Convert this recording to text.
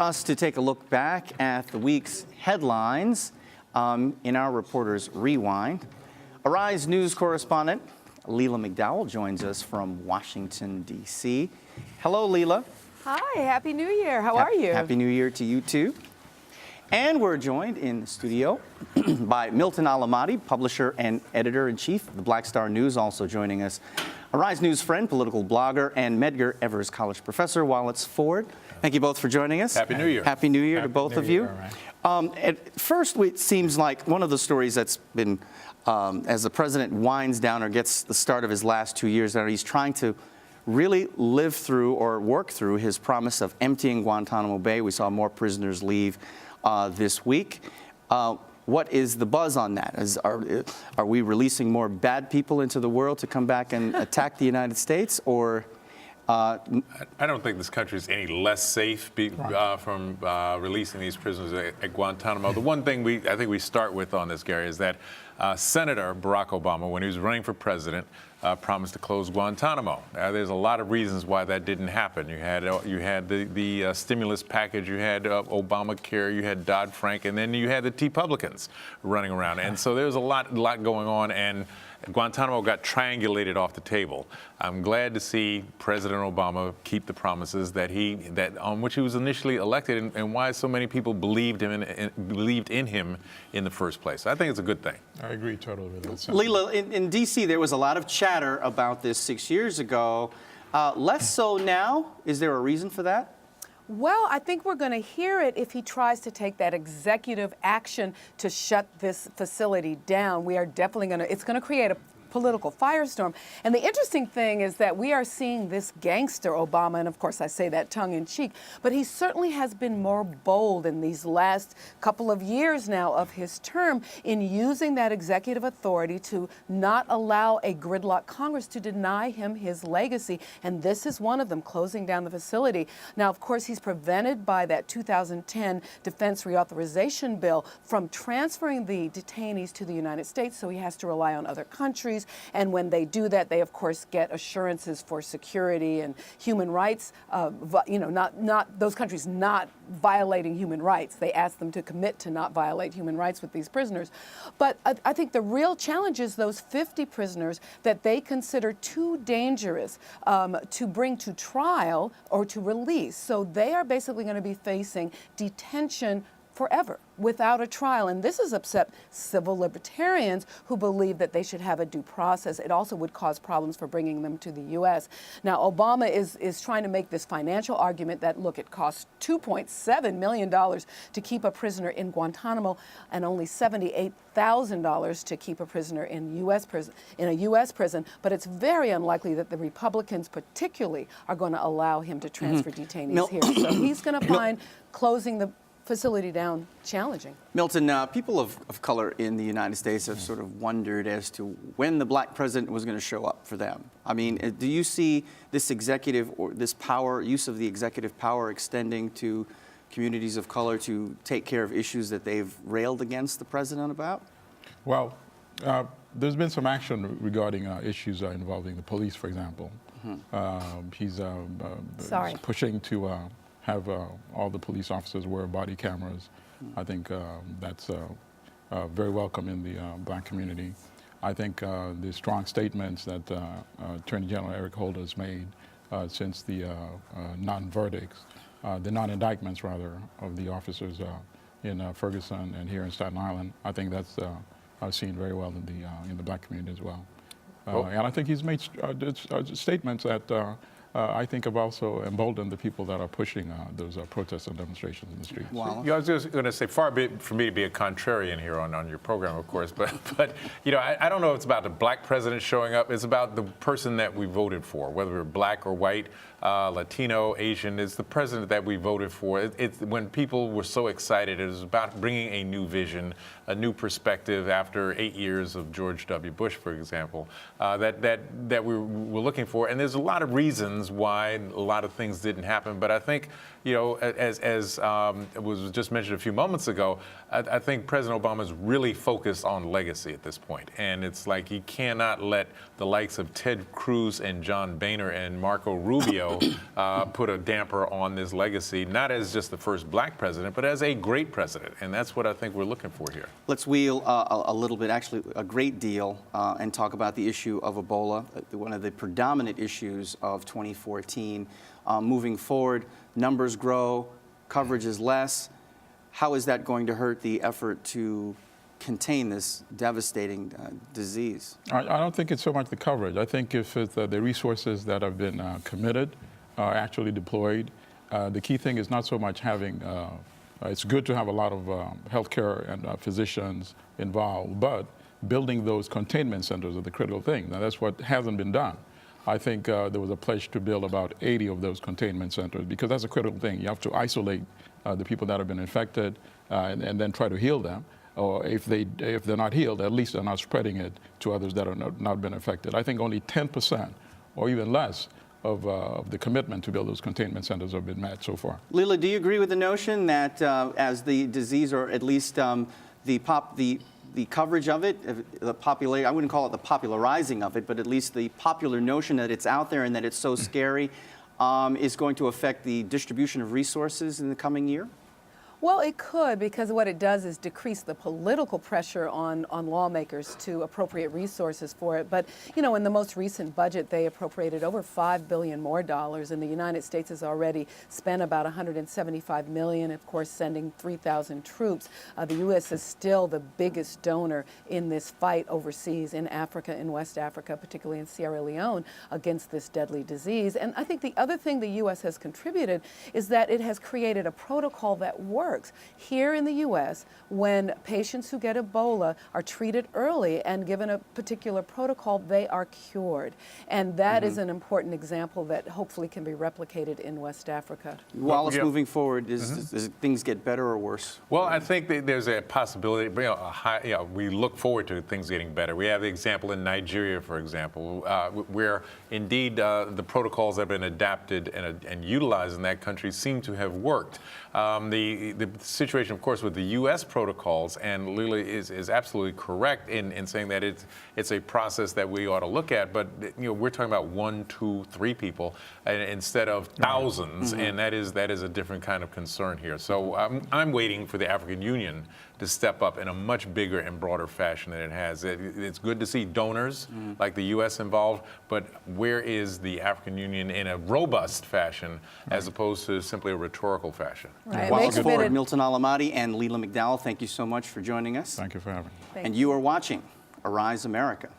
us to take a look back at the week's headlines in our Reporter's Rewind. Arise News correspondent Leila McDowell joins us from Washington, D.C. Hello, Leila. Hi, Happy New Year. How are you? Happy New Year to you, too. And we're joined in the studio by Milton Allimadi, publisher and editor-in-chief of the Black Star News, also joining us. Arise News friend, political blogger, and Medgar Evers College professor, Wallace Ford. Thank you both for joining us. Happy New Year. Happy New Year to both of you. At first, it seems like one of the stories that's been, as the president winds down or gets the start of his last 2 years, that he's trying to really live through or work through his promise of emptying Guantanamo Bay. We saw more prisoners leave this week. What is the buzz on that? Are we releasing more bad people into the world to come back and attack the United States, or? I don't think this country is any less safe from releasing these prisoners at Guantanamo. The one thing I think we start with on this, Gary, is that Senator Barack Obama, when he was running for president, promised to close Guantanamo. There's a lot of reasons why that didn't happen. You had the stimulus package, you had Obamacare, you had Dodd-Frank, and then you had the Republicans running around. And so there was a lot going on, and Guantanamo got triangulated off the table. I'm glad to see President Obama keep the promises that on which he was initially elected, and why so many people believed in him in the first place. I think it's a good thing. I agree totally with that. Leila, in D.C., there was a lot of chatter about this 6 years ago. Less so now. Is there a reason for that? Well, I think we're going to hear it if he tries to take that executive action to shut this facility down. We are definitely it's going to create a political firestorm. And the interesting thing is that we are seeing this gangster Obama, and of course I say that tongue in cheek, but he certainly has been more bold in these last couple of years now of his term in using that executive authority to not allow a gridlock Congress to deny him his legacy. And this is one of them, closing down the facility. Now, of course, he's prevented by that 2010 Defense Reauthorization Bill from transferring the detainees to the United States, so he has to rely on other countries. And when they do that, they, of course, get assurances for security and human rights, not those countries not violating human rights. They ask them to commit to not violate human rights with these prisoners. But I think the real challenge is those 50 prisoners that they consider too dangerous to bring to trial or to release. So they are basically going to be facing detention forever without a trial. And this has upset civil libertarians who believe that they should have a due process. It also would cause problems for bringing them to the U.S. Now, Obama is trying to make this financial argument that, look, it costs $2.7 million to keep a prisoner in Guantanamo and only $78,000 to keep a prisoner in a U.S. prison. But it's very unlikely that the Republicans particularly are going to allow him to transfer detainees here. So he's going to find closing the facility down challenging. Milton, people of color in the United States have sort of wondered as to when the black president was going to show up for them. I mean, do you see this executive or this use of the executive power extending to communities of color to take care of issues that they've railed against the president about? Well, there's been some action regarding issues involving the police, for example. He's pushing to have all the police officers wear body cameras. I think that's very welcome in the black community. I think the strong statements that Attorney General Eric Holder has made since the non-verdicts, the non-indictments rather, of the officers in Ferguson and here in Staten Island, I think that's seen very well in the black community as well. And I think he's made statements that I think have also emboldened the people that are pushing those protests and demonstrations in the streets. Wow. I was just going to say, far be it for me to be a contrarian here on your program, of course, but I don't know if it's about the black president showing up. It's about the person that we voted for, whether we're black or white, Latino, Asian. It's the president that we voted for. It's when people were so excited. It was about bringing a new vision, a new perspective after 8 years of George W. Bush, for example, that we were looking for. And there's a lot of reasons why a lot of things didn't happen. But I think you know, as was just mentioned a few moments ago, I think President Obama is really focused on legacy at this point. And it's like he cannot let the likes of Ted Cruz and John Boehner and Marco Rubio put a damper on this legacy, not as just the first black president, but as a great president. And that's what I think we're looking for here. Let's wheel a little bit, actually a great deal, and talk about the issue of Ebola, one of the predominant issues of 2014. Moving forward, numbers grow, coverage is less. How is that going to hurt the effort to contain this devastating disease? I don't think it's so much the coverage. I think if it's the resources that have been committed are actually deployed, the key thing is not so much having, it's good to have a lot of healthcare and physicians involved, but building those containment centers are the critical thing. Now, that's what hasn't been done. I think there was a pledge to build about 80 of those containment centers because that's a critical thing. You have to isolate the people that have been infected and then try to heal them. Or if they're not healed, at least they're not spreading it to others that are not been affected. I think only 10% or even less of the commitment to build those containment centers have been met so far. Leila, do you agree with the notion that as the disease, or at least the coverage of it, I wouldn't call it the popularizing of it, but at least the popular notion that it's out there and that it's so scary is going to affect the distribution of resources in the coming year? Well, it could, because what it does is decrease the political pressure on lawmakers to appropriate resources for it. But, you know, in the most recent budget, they appropriated over $5 billion more, and the United States has already spent about $175 million, of course, sending 3,000 troops. The U.S. is still the biggest donor in this fight overseas in Africa, in West Africa, particularly in Sierra Leone, against this deadly disease. And I think the other thing the U.S. has contributed is that it has created a protocol that works. Here in the U.S., when patients who get Ebola are treated early and given a particular protocol, they are cured. And that is an important example that hopefully can be replicated in West Africa. Wallace, moving forward, does things get better or worse? Well, I think that there's a possibility, we look forward to things getting better. We have the example in Nigeria, for example, where indeed the protocols that have been adapted and utilized in that country seem to have worked. The situation, of course, with the U.S. protocols, and Leila is absolutely correct in saying that it's a process that we ought to look at. But you know, we're talking about 1, 2, 3 people instead of thousands, and that is a different kind of concern here. So I'm waiting for the African Union to step up in a much bigger and broader fashion than it has. It's good to see donors like the U.S. involved, but where is the African Union in a robust fashion as opposed to simply a rhetorical fashion? Right. Wallace Ford, Milton Allimadi, and Leila McDowell, thank you so much for joining us. Thank you for having me. And you are watching Arise America.